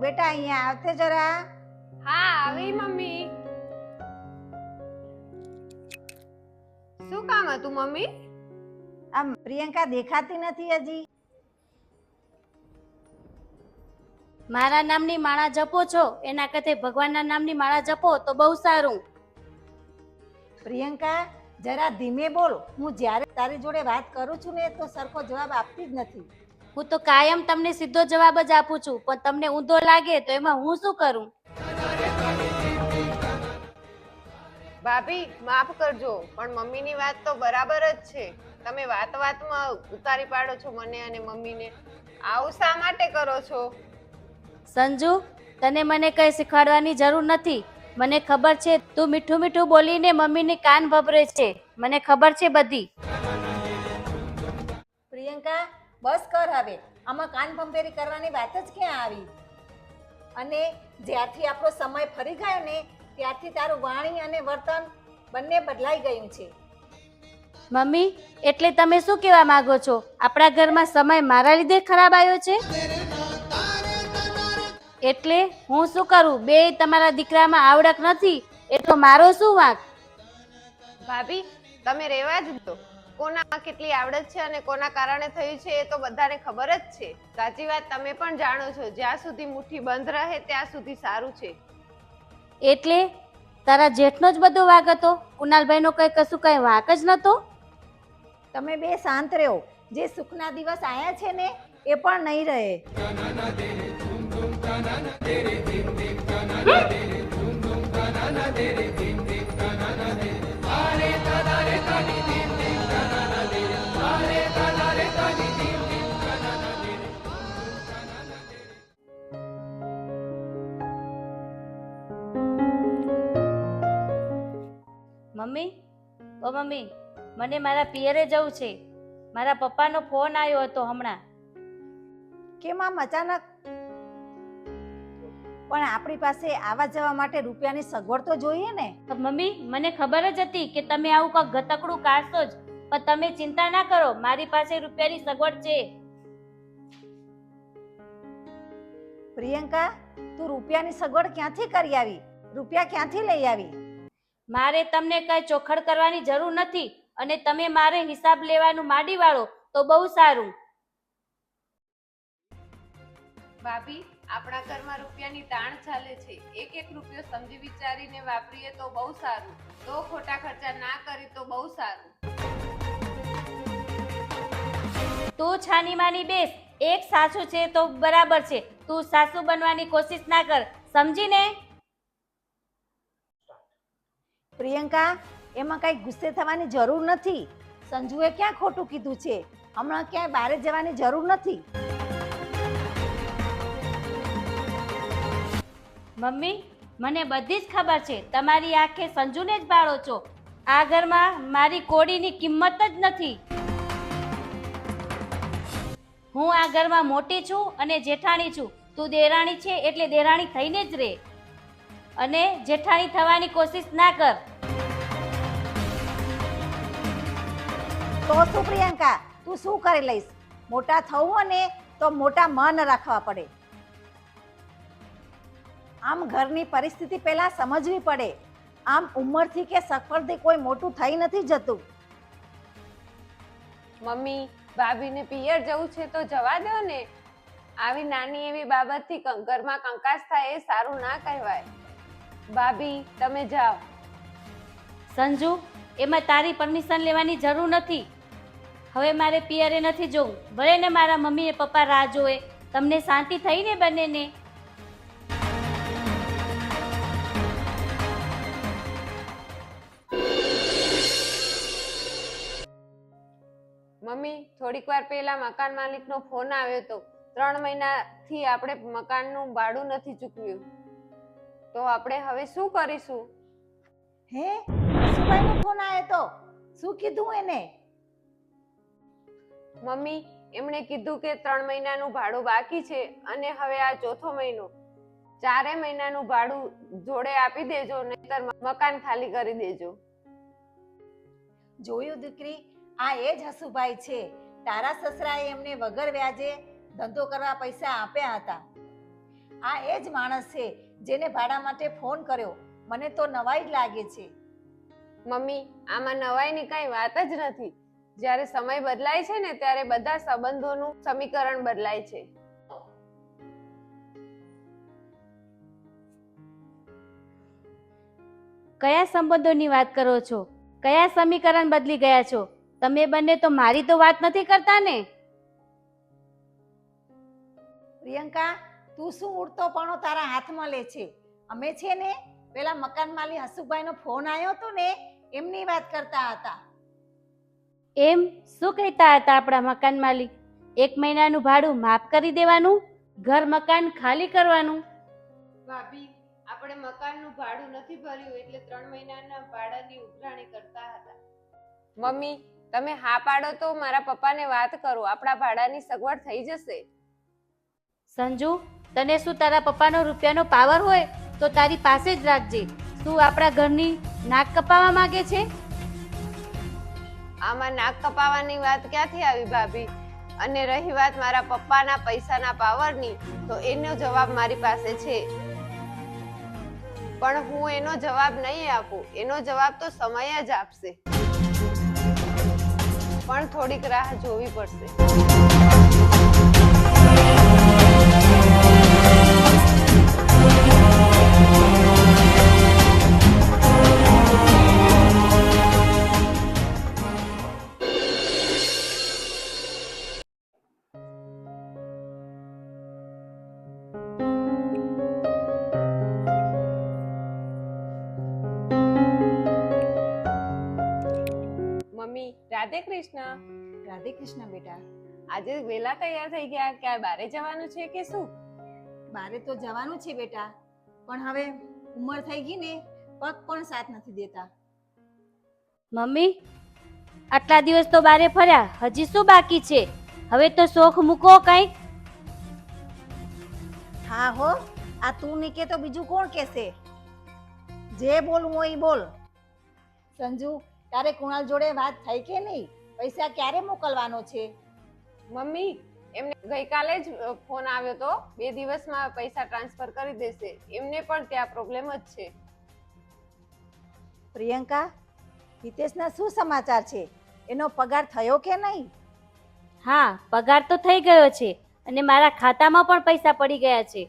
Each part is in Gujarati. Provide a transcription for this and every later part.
બેટા અહીંયા આવતે જરા. હા આવી મમ્મી. શું કામ હતું મમ્મી? આમ પ્રિયંકા દેખાતી નથી હજી. મારા નામની માળા જપો છો એના કરતા ભગવાનના નામની માળા જપો તો બહુ સારું. પ્રિયંકા જરા ધીમે બોલ. હું જ્યારે તારી જોડે વાત કરું છું ને તો સરખો જવાબ આપતી જ નથી. હું તો કાયમ તમને સીધો જવાબ જ આપું છું, પણ તમને ઊંધો લાગે તો એમાં હું શું કરું? ભાભી માફ કરજો, પણ મમ્મીની વાત તો બરાબર જ છે. તમે વાત વાતમાં ઉતારી પાડો છો મને અને મમ્મીને. આવું શા માટે કરો છો? સંજુ, તને મને કઈ શીખવાડવાની જરૂર નથી. મને ખબર છે તું મીઠું મીઠું બોલીને મમ્મીની કાન ભભરે છે. મને ખબર છે બધી. પ્રિયંકા બસ કર હવે. આમાં કાન ભંભેરી કરવાની વાત જ ક્યાં આવી? અને જ્યારથી આપણો સમય ફરી ગયો ને ત્યારથી તારું વાણી અને વર્તન બંને બદલાઈ ગયું છે. મમ્મી, એટલે તમે શું કહેવા માંગો છો? આપણા ઘરમાં સમય મારા લીધે ખરાબ આવ્યો છે? એટલે હું શું કરું? બે તમારા દીકરામાં આવડત નથી એ તો મારો શું વાંક? ભાભી તમે રહેવા જ દો. કોના કેટલી આવડત છે અને કોના કારણે થયું છે એ તો બધાને ખબર જ છે. સાચી વાત તમે પણ જાણો છો. જ્યાં સુધી મુઠ્ઠી બંધ રહે ત્યાં સુધી સારું છે. એટલે તારા જેઠનો જ બધો વાંક હતો? કુનાલભાઈનો કશું કઈ વાંક જ નતો? તમે બે શાંત રહો. જે સુખના દિવસ આયા છે ને એ પણ નહીં રહે. મમ્મી, ઓ મમ્મી, મને મારા પિયરે જવું છે. મારા પપ્પાનો ફોન આવ્યો હતો હમણાં. કેમ આમ અચાનક? પણ આપણી પાસે આવવા જવા માટે રૂપિયાની સગવડ તો જોઈએ ને. મમ્મી, મને ખબર જ હતી કે તમે આવું કંઈક ગતકડું કાઢશો જ, પણ તમે ચિંતા ના કરો, મારી પાસે રૂપિયાની સગવડ છે. પ્રિયંકા તું રૂપિયાની સગવડ ક્યાંથી કરી આવી? રૂપિયા ક્યાંથી લઈ આવી? મારે તમને કઈ ચોખડ કરવાની જરૂર નથી અને તમે મારે હિસાબ લેવાનું માંડી વાળો તો બહુ સારું. ભાભી આપણા ઘરમાં રૂપિયાની તાણ ચાલે છે. એક એક રૂપિયો સમજી વિચારીને વાપરીએ તો બહુ સારું. તો ખોટા ખર્ચા ના કરી તો બહુ સારું. તું છાની માની બેસ. એક સાસુ છે તો બરાબર છે. તું સાસુ બનવાની કોશિશ ના કર, સમજીને? પ્રિયંકા એમાં કઈ ગુસ્સે થવાની જરૂર નથી. સંજુએ ક્યાં ખોટું કીધું છે? હમણાં ક્યાંય બહાર જવાની જરૂર નથી. મમ્મી, મને બધી જ ખબર છે. તમારી આંખે સંજુને જ ભાળો છો. આ ઘરમાં મારી કોડીની કિંમત જ નથી. હું આ ઘરમાં મોટી છું અને જેઠાણી છું. તું દેરાણી છે એટલે દેરાણી થઈને જ રહે અને જેઠાણી થવાની કોશિશ ના કર. તો શું પ્રિયંકા, તું શું કરી લઈશ? મોટા થવું ને તો મોટા મન રાખવા પડે. આમ ઘરની પરિસ્થિતિ પહેલા સમજવી પડે. આમ ઉંમરથી કે સફળથી કોઈ મોટું થઈ નથી જતું. મમ્મી, ભાભીને પિયર જવું છે તો જવા દો ને. આવી નાની એવી બાબતથી ઘરમાં કંકાસ થાય એ સારું ના કહેવાય. ભાભી તમે જાઓ. સંજુ, એમાં તારી પરમિશન લેવાની જરૂર નથી. હવે મારે પિયરે નથી જવું. ભલે ને મારા મમ્મી ને પપ્પા રાહ જોવે. તમને શાંતિ થઈ ને બંનેને? મમ્મી થોડીક વાર પહેલા મકાન માલિકનો ફોન આવ્યો હતો. 3 મહિનાથી આપણે મકાનનું ભાડું નથી ચૂકવ્યું. તો આપણે હવે શું કરીશું? હે, હસુભાઈનો ફોન આવ્યો તો? શું કીધું એને? મમ્મી એમણે કીધું કે 3 મહિનાનું ભાડું બાકી છે અને હવે આ 4થો મહિનો. 4 મહિનાનું ભાડું જોડે આપી દેજો, નહીતર મકાન ખાલી કરી દેજો. જોયું દીકરી, આ એ જ હસુભાઈ છે. તારા સસરાએ એમને વગર વ્યાજે ધંધો કરવા પૈસા આપ્યા હતા આ એ જ માણસ છે જેને ભાડા માટે ફોન કર્યો. મને તો નવાઈ જ લાગે છે. મમ્મી, આમાં નવાઈની કાંઈ વાત જ નથી. જ્યારે સમય બદલાય છે ને ત્યારે બધા સંબંધોનું સમીકરણ બદલાય છે. કયા સંબંધોની વાત કરો છો? કયા સમીકરણ બદલી ગયા છો? તમે બંને તો મારી તો વાત નથી કરતા ને? પ્રિયંકા, તું શું ઉડતો પણ તારા હાથમાં લે છે? અમે છે ને પેલા મકાન માલિક હસુભાઈનો ફોન આવ્યો હતો ને એમની વાત કરતા હતા. એમ શું કહેતા હતા આપણા મકાન માલિક? 1 મહિનાનું ભાડું માફ કરી દેવાનું, ઘર મકાન ખાલી કરવાનું. ભાભી, આપણે મકાનનું ભાડું નથી ભર્યું એટલે 3 મહિનાના ભાડાની ઉઘરાણી કરતા હતા. મમ્મી, તમે હા પાડો તો મારા પપ્પાને વાત કરો, આપણા ભાડાની સગવડ થઈ જશે. સંજુ, તને શું તારા પપ્પાનો રૂપિયાનો પાવર હોય તો તારી પાસે જ રાખજે. શું આપણા ઘરની નાક કપાવવા માંગે છે? આમાં નાક કપાવાની વાત ક્યાંથી આવી ભાભી? અને રહી વાત મારા પપ્પાના પૈસાના પાવરની, તો એનો જવાબ મારી પાસે છે. પણ હું એનો જવાબ નહીં આપું, એનો જવાબ તો સમય જ આપશે. પણ થોડીક રાહ જોવી પડશે. મમ્મી, રાધે કૃષ્ણ. રાધે કૃષ્ણ બેટા. આજે વેલા તૈયાર થઈ ગયા, ક્યાં બારે જવાનું છે કે શું? બારે તો જવાનું છે બેટા, પણ હવે ઉંમર થઈ ગઈ ને, પગ પણ સાથ નથી દેતા. મમ્મી, આટલા દિવસ તો બારે ફર્યા, હજી શું બાકી છે? હવે તો શોખ મૂકો કંઈક. હા હો, આ તું નહીં કે તો બીજું કોણ કહેશે? જે બોલવું હોય એ બોલ. સંજુ, તારે કુણાલ જોડે વાત થઈ કે નહીં? પૈસા ક્યારે મોકલવાનો છે? મમ્મી, એમને ગઈકાલે જ ફોન આવ્યો તો, 2 દિવસમાં પૈસા ટ્રાન્સફર કરી દેશે. એમને પણ ત્યાં પ્રોબ્લેમ જ છે. પ્રિયંકા, હિતેશના શું સમાચાર છે? એનો પગાર થયો કે નહીં? હા, પગાર તો થઈ ગયો છે અને મારા ખાતામાં પણ પૈસા પડી ગયા છે.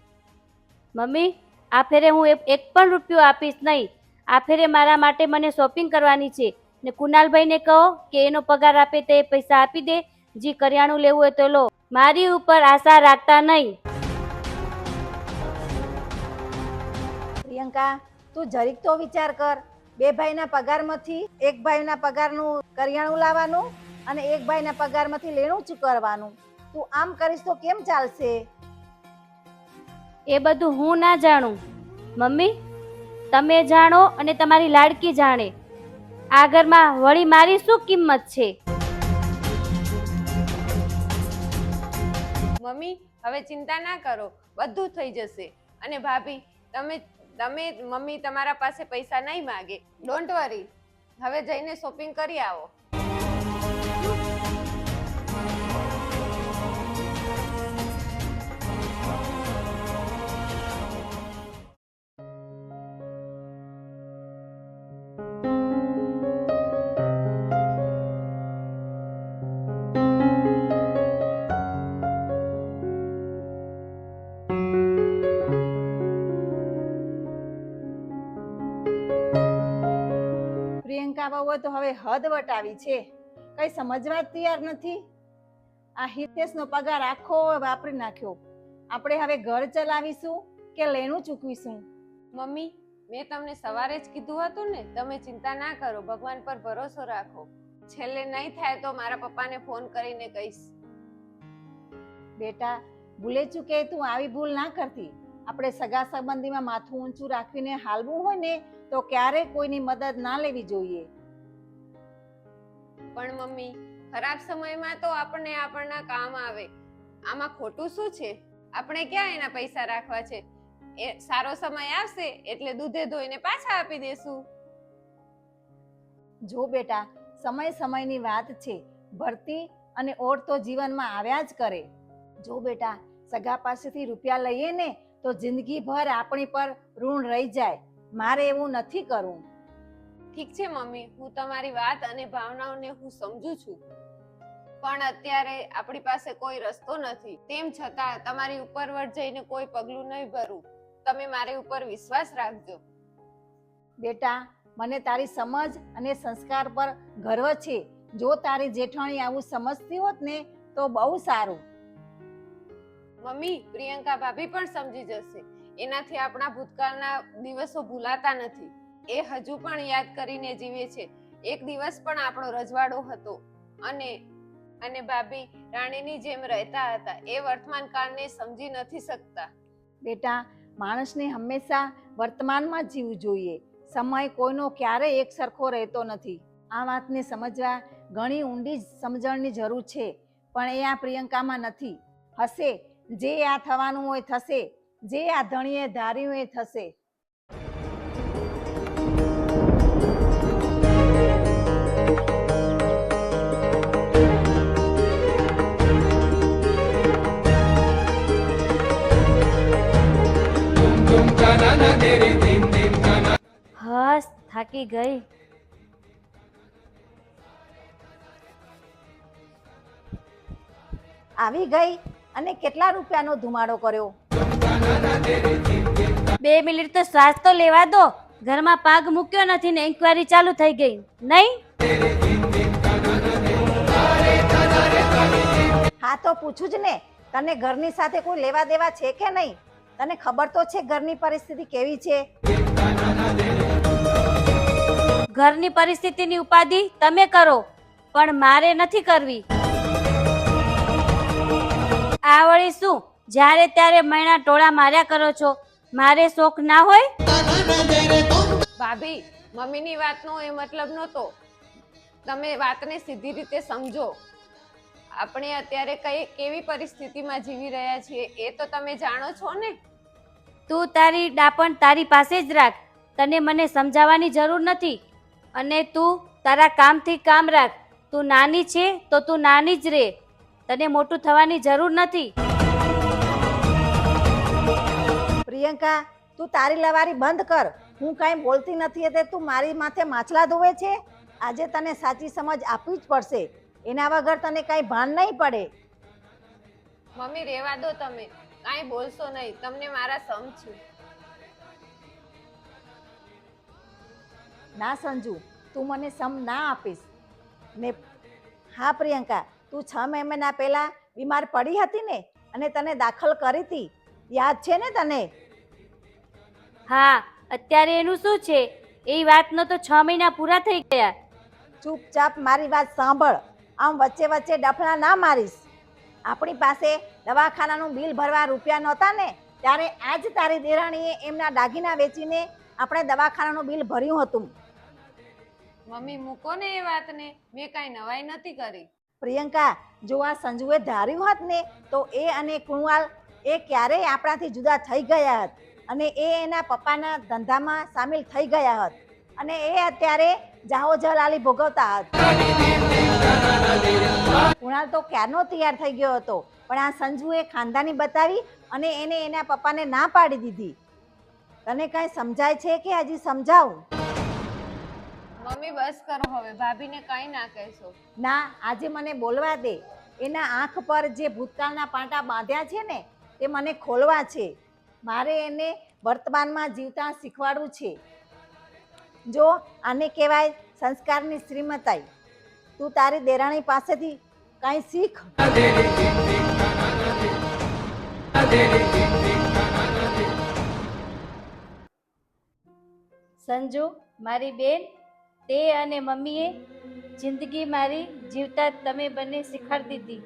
મમ્મી, આ ફેરે હું એક પણ રૂપિયો આપીશ નહીં. આ ફેરે મારા માટે મને શોપિંગ કરવાની છે ને કુનાલભાઈને કહો કે એનો પગાર આપે તે પૈસા આપી દે. જે કરિયાણું લેવું હોય તો લો, મારી ઉપર આશા રાખતા નહીં. પ્રિયંકા, તું જરીક તો વિચાર કર. 2 ભાઈના પગારમાંથી એક ભાઈના પગારનું કરિયાણું લાવવાનું અને એક ભાઈના પગારમાંથી લેણું ચૂકવવાનું. તું આમ કરીશ તો કેમ ચાલશે? એ બધું હું ના જાણું. મમ્મી, તમે જાણો અને તમારી લાડકી જાણે. આ ઘરમાં વળી મારી શું કિંમત છે? મમ્મી, હવે ચિંતા ના કરો, બધું થઈ જશે. અને ભાભી, તમે મમ્મી તમારા પાસે પૈસા નહીં માંગે. ડોન્ટ વરી, હવે જઈને શોપિંગ કરી આવો. પ્રિયંકા બાબુ તો હવે હદ વટાવી છે, કઈ સમજવા જ તૈયાર નથી. આ હિતેશનો પગાર આખો વાપરી નાખ્યો. આપણે હવે ઘર ચલાવીશું કે લેણું ચૂકવીશું? મમ્મી, મેં તમને સવારે જ કીધું હતું ને, તમે ચિંતા ના કરો, ભગવાન પર ભરોસો રાખો. છેલ્લે નહીં થાય તો મારા પપ્પાને ફોન કરીને કહીશ. બેટા, ભૂલે ચૂકે તું આવી ભૂલ ના કરતી. આપણે સગા સંબંધીમાં માથું ઊંચું રાખીને હાલવું હોય ને તો ક્યારે કોઈની મદદ ના લેવી જોઈએ. પણ મમ્મી, ખરાબ સમયમાં તો આપણને આપણના કામ આવે. આમાં ખોટું શું છે? આપણે ક્યાં એના પૈસા રાખવા છે? એ સારો સમય આવશે એટલે દૂધે ધોઈને પાછા આપી દેશું. જો બેટા, સમય સમયની વાત છે. ભરતી અને ઓટ તો જીવનમાં આવ્યા જ કરે. જો બેટા, સગા પાસેથી રૂપિયા લઈએ ને તો જિંદગીભર આપણી પર ઋણ રહી જાય. મારે એવું નથી કરવું. ઠીક છે મમ્મી, હું તમારી વાત અને ભાવનાઓને હું સમજુ છું, પણ અત્યારે આપણી પાસે કોઈ રસ્તો નથી. તેમ છતાં તમારી ઉપરવટ જઈને કોઈ પગલું નહીં ભરું. તમે મારી ઉપર વિશ્વાસ રાખજો. બેટા, મને તારી સમજ અને સંસ્કાર પર ગર્વ છે. જો તારી જેઠાણી આવું સમજતી હોત ને તો બહુ સારું. મમ્મી, પ્રિયંકા ભાભી પણ સમજી જશે. એનાથી આપણા ભૂતકાળના દિવસો ભૂલાતા નથી. એ હજુ પણ યાદ કરીને જીવે છે. એક દિવસ પણ આપણો રજવાડો હતો અને ભાભી રાણીની જેમ રહેતા હતા. એ વર્તમાન કાળને સમજી નથી શકતા. બેટા, માણસને હંમેશા વર્તમાનમાં જ જીવવું જોઈએ. સમય કોઈનો ક્યારેય એક સરખો રહેતો નથી. આ વાતને સમજવા ઘણી ઊંડી સમજણની જરૂર છે, પણ એ આ પ્રિયંકામાં નથી. હશે, જે આ થવાનું હોય થશે, જે આ ધણીએ ધાર્યું એ થશે. હસ, થાકી ગઈ. આવી ગઈ અને કેટલા રૂપિયાનો ધુમાડો કર્યો? 2 મિનિટ તો શ્વાસ તો લેવા દો. ઘરમાં પાગ મૂક્યો નથી ને ઇન્ક્વાયરી ચાલુ થઈ ગઈ નહીં? હા તો પૂછું જ ને, તને ઘરની સાથે કોઈ લેવા દેવા છે કે નહીં? તને ખબર તો છે ઘરની પરિસ્થિતિ કેવી છે? ઘરની પરિસ્થિતિની ઉપાધિ તમે કરો, પણ મારે નથી કરવી. આ વળી શું, જ્યારે ત્યારે મૈણા ટોળા માર્યા કરો છો? મારે શોખ ના હોય? ભાભી, મમ્મીની વાતનો એ મતલબ નહોતો. તમે વાતને સીધી રીતે સમજો. આપણે અત્યારે કેવી પરિસ્થિતિમાં જીવી રહ્યા છીએ એ તો તમે જાણો છો ને. તું તારી ડાપણ તારી પાસે જ રાખ. તને મને સમજાવવાની જરૂર નથી. અને તું તારા કામથી કામ રાખ. તું નાની છે તો તું નાની જ રહે. તને મોટું થવાની જરૂર નથી. પ્રિયંકા, તું તારી લવારી બંધ કર. હું કાંઈ બોલતી નથી એટલે તું મારી માથે માછલા ધોવે છે. આજે તને સાચી સમજ આપવી જ પડશે. એના વગર તને કાંઈ ભાન નહીં પડે. મમ્મી, રેવા દો તમે. કાંઈ બોલશો નહીં. તમને મારા સમ છું. ના સંજુ, તું મને સમ ના આપીશ ને. હા પ્રિયંકા, તું 6 મહિના પહેલા બીમાર પડી હતી ને, અને તને દાખલ કરી હતી, યાદ છે ને તને? હા, અત્યારે એનું શું છે? એ વાતનો તો 6 મહિના પૂરા થઈ ગયા. ચૂપચાપ મારી વાત સાંભળ. આમ વચ્ચે વચ્ચે ડફણા ના મારીશ. આપણી પાસે દવાખાનાનું બિલ ભરવા રૂપિયા નહોતા ને, ત્યારે આજ તારી દેરાણીએ એમના દાગીના વેચીને આપણે દવાખાનાનું બિલ ભર્યું હતું. મમ્મી, મૂકો ને એ વાતને. મેં કાંઈ નવાઈ નથી કરી. પ્રિયંકા, જો આ સંજુએ ધાર્યું હોત ને તો એ અને કુણાલ એ ક્યારેય આપણાથી જુદા થઈ ગયા હોત, અને એ એના પપ્પાના ધંધામાં સામેલ થઈ ગયા હોત, અને એ અત્યારે જાહો જલાલી ભોગવતા હોત. કુણાલ તો ક્યારનો તૈયાર થઈ ગયો હતો, પણ આ સંજુએ ખાનદાની બતાવી અને એને એના પપ્પાને ના પાડી દીધી. તને કાંઈ સમજાય છે કે હજી સમજાવું? મમ્મી, બસ કરો હવે. ભાભીને કાંઈ ના કહેશો. ના, આજે મને બોલવા દે. એના આંખ પર જે ભૂતકાળના પાટા બાંધ્યા છે ને, તે મને ખોલવા છે. મારે એને વર્તમાનમાં જીવતા શીખવાડવું છે. જો આને કહેવાય સંસ્કારની શ્રીમતાઈ. તું તારી દેરાણી પાસેથી કાંઈ શીખ. સંજુ, મારી બેન, તે અને મમ્મીએ જિંદગી મારી જીવતા તમે બંને શીખવાડી દીધી.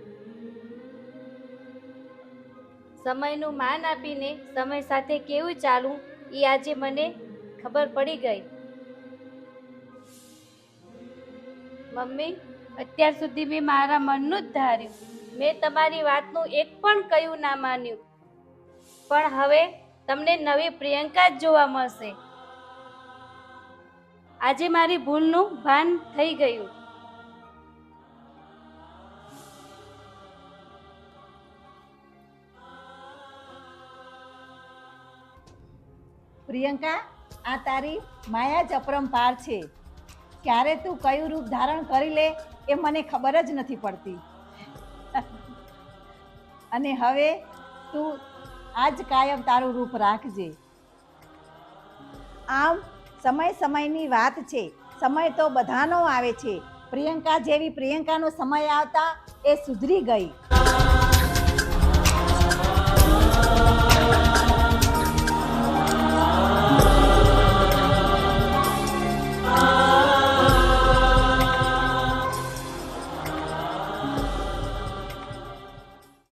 સમયનું માન આપીને સમય સાથે કેવું ચાલવું એ આજે મને ખબર પડી ગઈ. મમ્મી, અત્યાર સુધી મેં મારા મનનું જ ધાર્યું. મેં તમારી વાતનું એક પણ કયું ના માન્યું. પણ હવે તમને નવી પ્રિયંકા જ જોવા મળશે. આજે મારી ભૂલનું ભાન થઈ ગયું. પ્રિયંકા, આ તારી માયા જ અપરંપાર છે. ક્યારે તું કયું રૂપ ધારણ કરી લે એ મને ખબર જ નથી પડતી. અને હવે તું આજ કાયમ તારું રૂપ રાખજે. આમ સમયની વાત છે. સમય તો બધાનો આવે છે. પ્રિયંકા જેવી પ્રિયંકાનો સમય આવતા એ સુધરી ગઈ.